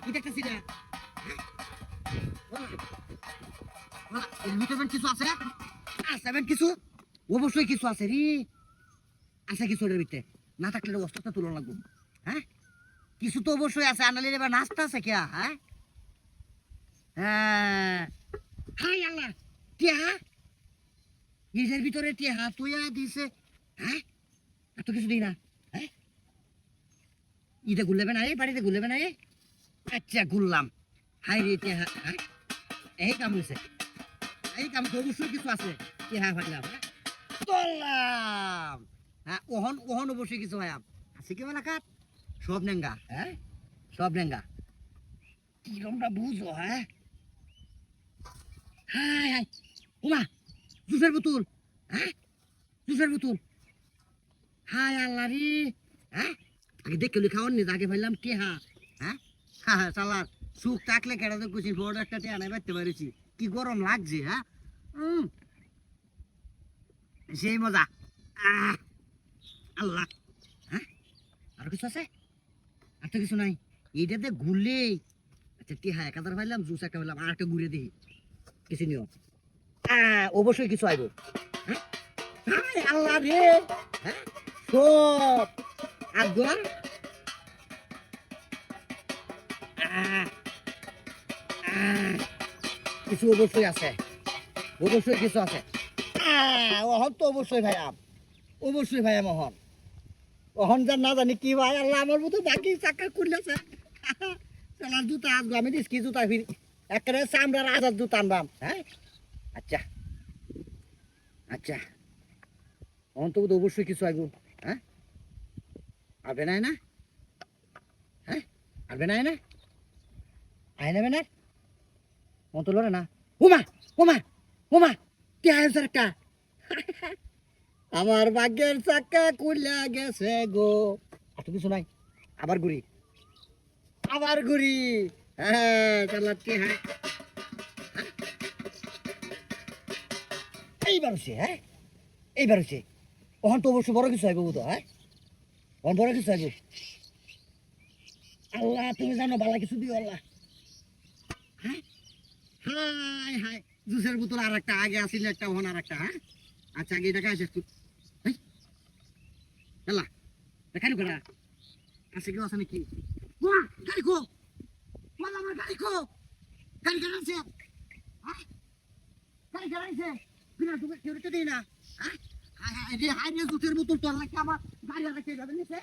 কি দেখতেছি না কিছু আছে কিছু অবশ্যই কিছু আছে রে আছে কিছু ওটার ভিতরে না থাকলে অস্ত্রটা তুলন লাগবো হ্যাঁ কিছু তো অবশ্যই আছে আনালির এবার নাস্তা আছে কে হ্যাঁ হ্যাঁ হাই আল্লাহ টিয়া নিজের ভিতরে টিয়া তুইয়া দিছে হ্যাঁ এত কিছু দিই না হ্যাঁ ইটা ঘুরলেবে না বাড়িতে ঘুরলেবে না আচ্ছা ঘুরলাম হাই রে টিয়া হ্যাঁ এই কাম হয়েছে এই কাম তো অবশ্যই কিছু আছে টিয়া ভাবলাম হ্যাঁ চললাম হ্যাঁ ওহন ওহন অবশ্যই কিছু ভাই আছে কি মানে কাট সব নেঙ্গা হ্যাঁ সব নেঙ্গা কিরমটা বুঝো হ্যাঁ হাই হাই ওমা জুসের বোতল হ্যাঁ জুসের বোতল হাই আল্লাহ রে হ্যাঁ আগে দেখে খাওয়ার নি আগে ভাবলাম কে হ্যাঁ হ্যাঁ হ্যাঁ চালার সুখ থাকলে কেটে তো কুচি বড় একটা টেয়া নাই বাড়তে পারেছি কি গরম লাগছে হ্যাঁ সেই মজা আল্লাহ হ্যাঁ আর কিছু আছে আর তো কিছু নাই এইটাতে ঘুরলেই আচ্ছা টিহা এক হাজার পাইলাম জুস একটা পাইলাম আর একটা ঘুরে দিই কিছু নিও অবশ্যই কিছু আইব হ্যাঁ আল্লাহ রে হ্যাঁ সব আগুন কিছু অবশ্যই আছে অবশ্যই কিছু আছে ওহন তো অবশ্যই ভাইয়া মোহন ওহন যার না জানি কি ভাই আল্লাহ আমার মতো বাকি চাকা খুললেছে চলার জুতা আসবো আমি দিস কি জুতা ফিরি একেবারে চামড়ার আজাদ জুতা আনবাম হ্যাঁ আচ্ছা আচ্ছা ওহন তো অবশ্যই কিছু আইব হ্যাঁ আবে না হ্যাঁ আবে না আয় নেবে না মতো লড়ে না ওমা ওমা ওমা কে আয়োজন একটা আমার ভাগ্যের চাকা কুইলা গেছে গো আর কিছু নাই আবার ঘুরি হ্যাঁ চালাত কে হ্যাঁ এইবার হচ্ছে ওখান তো অবশ্য বড় কিছু আইব তো হ্যাঁ বড় কিছু আইব আল্লাহ তুমি জানো ভালো কিছু দিও আল্লাহ হ্যাঁ হাই হাই জুসের বোতল আর একটা আগে আসিল একটা ওখানে আর একটা হ্যাঁ আচ্ছা আগে দেখা আসে আল্লাহ দেখালি করা আছে কেউ আছে নাকি গাড়ি খো আমার গাড়ি খো গাড়ি আছে গাড়ি আছে বিনা কেউ দিই না হ্যাঁ হাই রে জুসের বোতল তো আমার গাড়ি আর কে যাবে নিচে